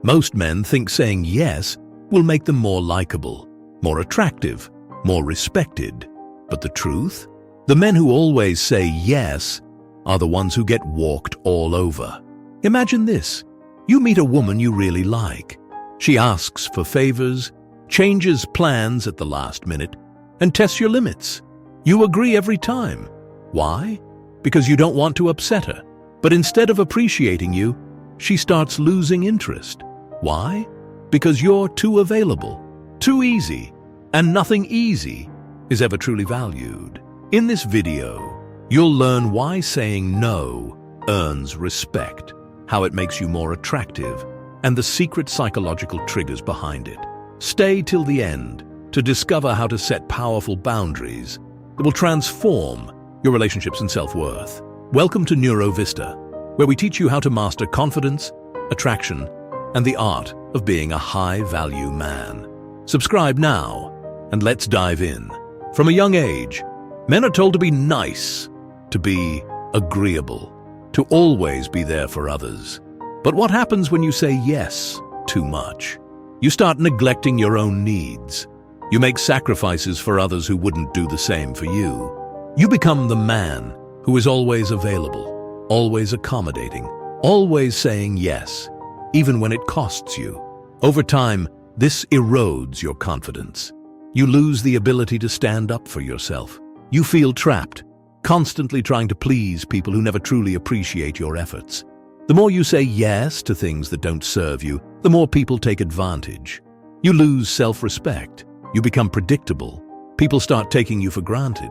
Most men think saying yes will make them more likable, more attractive, more respected. But the truth? The men who always say yes are the ones who get walked all over. Imagine this. You meet a woman you really like. She asks for favors, changes plans at the last minute, and tests your limits. You agree every time. Why? Because you don't want to upset her. But instead of appreciating you, she starts losing interest. Why? Because you're too available, too easy, and nothing easy is ever truly valued. In this video, you'll learn why saying no earns respect, how it makes you more attractive, and the secret psychological triggers behind it. Stay till the end to discover how to set powerful boundaries that will transform your relationships and self-worth. Welcome to NeuroVista, where we teach you how to master confidence, attraction, and the art of being a high-value man. Subscribe now, and let's dive in. From a young age, men are told to be nice, to be agreeable, to always be there for others. But what happens when you say yes too much? You start neglecting your own needs. You make sacrifices for others who wouldn't do the same for you. You become the man who is always available, always accommodating, always saying yes, even when it costs you. Over time, this erodes your confidence. You lose the ability to stand up for yourself. You feel trapped, constantly trying to please people who never truly appreciate your efforts. The more you say yes to things that don't serve you, the more people take advantage. You lose self-respect. You become predictable. People start taking you for granted.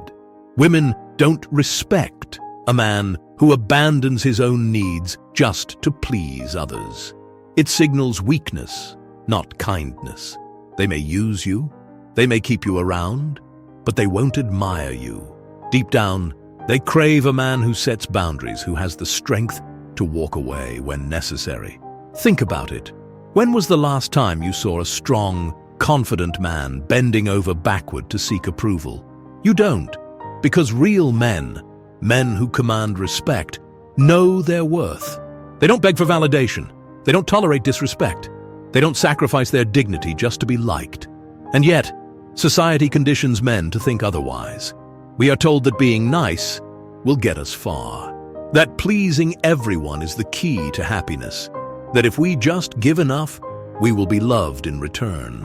Women don't respect a man who abandons his own needs just to please others. It signals weakness, not kindness. They may use you, they may keep you around, but they won't admire you. Deep down, they crave a man who sets boundaries, who has the strength to walk away when necessary. Think about it. When was the last time you saw a strong, confident man bending over backward to seek approval? You don't, because real men, men who command respect, know their worth. They don't beg for validation. They don't tolerate disrespect. They don't sacrifice their dignity just to be liked. And yet, society conditions men to think otherwise. We are told that being nice will get us far, that pleasing everyone is the key to happiness, that if we just give enough, we will be loved in return.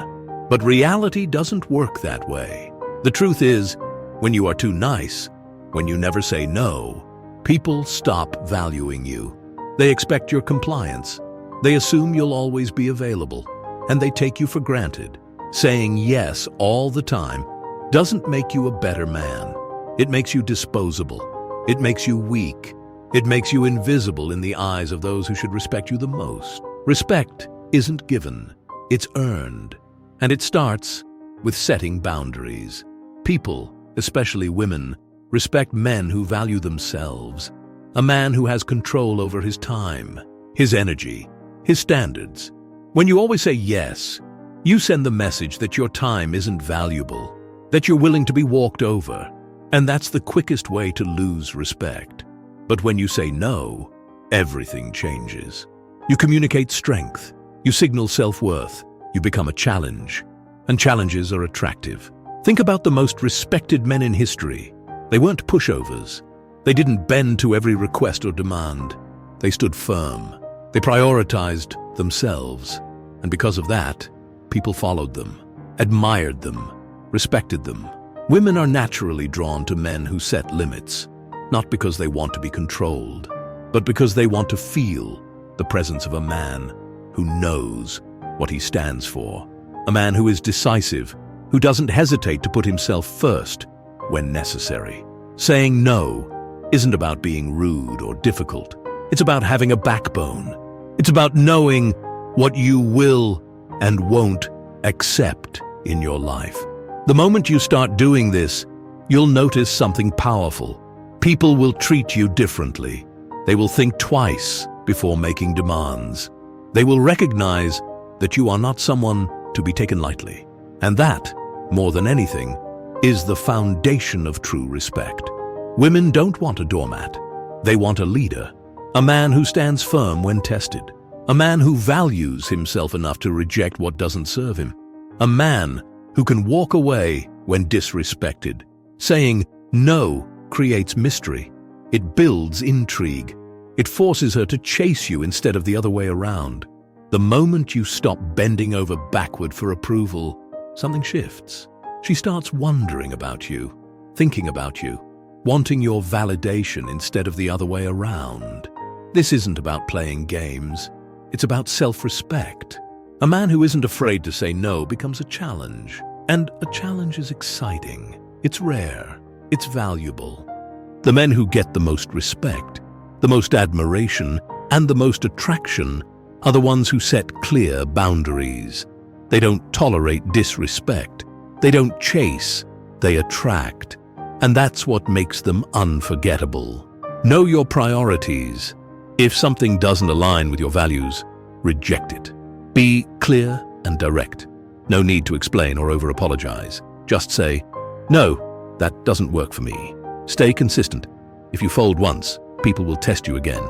But reality doesn't work that way. The truth is, when you are too nice, when you never say no, people stop valuing you. They expect your compliance. They assume you'll always be available, and they take you for granted. Saying yes all the time doesn't make you a better man. It makes you disposable. It makes you weak. It makes you invisible in the eyes of those who should respect you the most. Respect isn't given, it's earned. And it starts with setting boundaries. People, especially women, respect men who value themselves. A man who has control over his time, his energy, his standards. When you always say yes, you send the message that your time isn't valuable, that you're willing to be walked over, and that's the quickest way to lose respect. But when you say no, everything changes. You communicate strength, you signal self-worth, you become a challenge, and challenges are attractive. Think about the most respected men in history. They weren't pushovers. They didn't bend to every request or demand. They stood firm. They prioritized themselves, and because of that, people followed them, admired them, respected them. Women are naturally drawn to men who set limits, not because they want to be controlled, but because they want to feel the presence of a man who knows what he stands for, a man who is decisive, who doesn't hesitate to put himself first when necessary. Saying no isn't about being rude or difficult. It's about having a backbone. It's about knowing what you will and won't accept in your life. The moment you start doing this, you'll notice something powerful. People will treat you differently. They will think twice before making demands. They will recognize that you are not someone to be taken lightly. And that, more than anything, is the foundation of true respect. Women don't want a doormat. They want a leader, a man who stands firm when tested, A man who values himself enough to reject what doesn't serve him. A man who can walk away when disrespected. Saying no creates mystery. It builds intrigue. It forces her to chase you instead of the other way around. The moment you stop bending over backward for approval, something shifts. She starts wondering about you, thinking about you, wanting your validation instead of the other way around. This isn't about playing games. It's about self-respect. A man who isn't afraid to say no becomes a challenge. And a challenge is exciting. It's rare. It's valuable. The men who get the most respect, the most admiration, and the most attraction are the ones who set clear boundaries. They don't tolerate disrespect. They don't chase. They attract. And that's what makes them unforgettable. Know your priorities. If something doesn't align with your values, reject it. Be clear and direct. No need to explain or over-apologize. Just say, "No, that doesn't work for me." Stay consistent. If you fold once, people will test you again.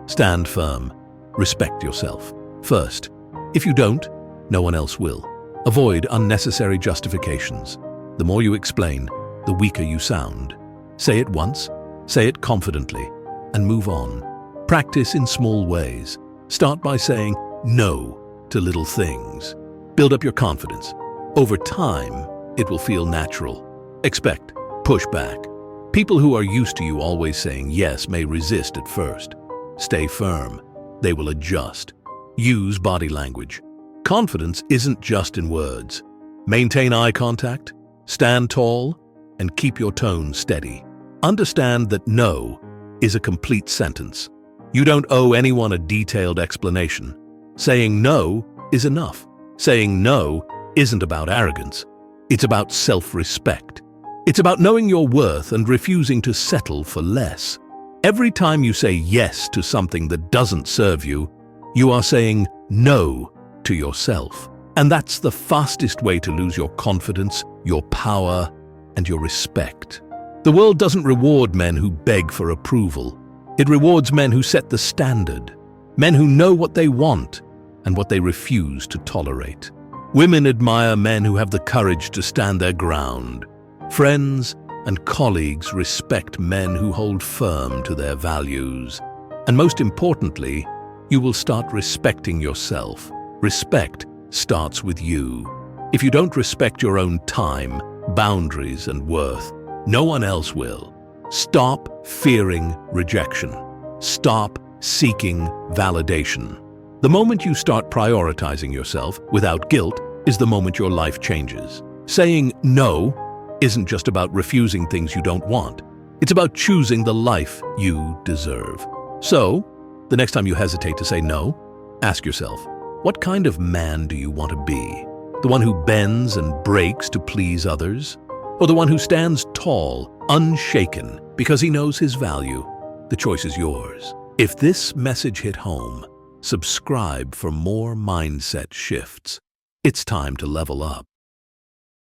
Stand firm. Respect yourself. First. If you don't, no one else will. Avoid unnecessary justifications. The more you explain, the weaker you sound. Say it once, say it confidently, and move on. Practice in small ways. Start by saying no to little things. Build up your confidence. Over time, it will feel natural. Expect pushback. People who are used to you always saying yes may resist at first. Stay firm. They will adjust. Use body language. Confidence isn't just in words. Maintain eye contact, stand tall, and keep your tone steady. Understand that no is a complete sentence. You don't owe anyone a detailed explanation. Saying no is enough. Saying no isn't about arrogance. It's about self-respect. It's about knowing your worth and refusing to settle for less. Every time you say yes to something that doesn't serve you, you are saying no to yourself. And that's the fastest way to lose your confidence, your power, and your respect. The world doesn't reward men who beg for approval. It rewards men who set the standard. Men who know what they want and what they refuse to tolerate. Women admire men who have the courage to stand their ground. Friends and colleagues respect men who hold firm to their values. And most importantly, you will start respecting yourself. Respect starts with you. If you don't respect your own time, boundaries, and worth, no one else will. Stop fearing rejection. Stop seeking validation. The moment you start prioritizing yourself without guilt is the moment your life changes. Saying no isn't just about refusing things you don't want. It's about choosing the life you deserve. So, the next time you hesitate to say no, ask yourself, what kind of man do you want to be? The one who bends and breaks to please others? Or the one who stands tall, unshaken, because he knows his value? The choice is yours. If this message hit home, subscribe for more mindset shifts. It's time to level up.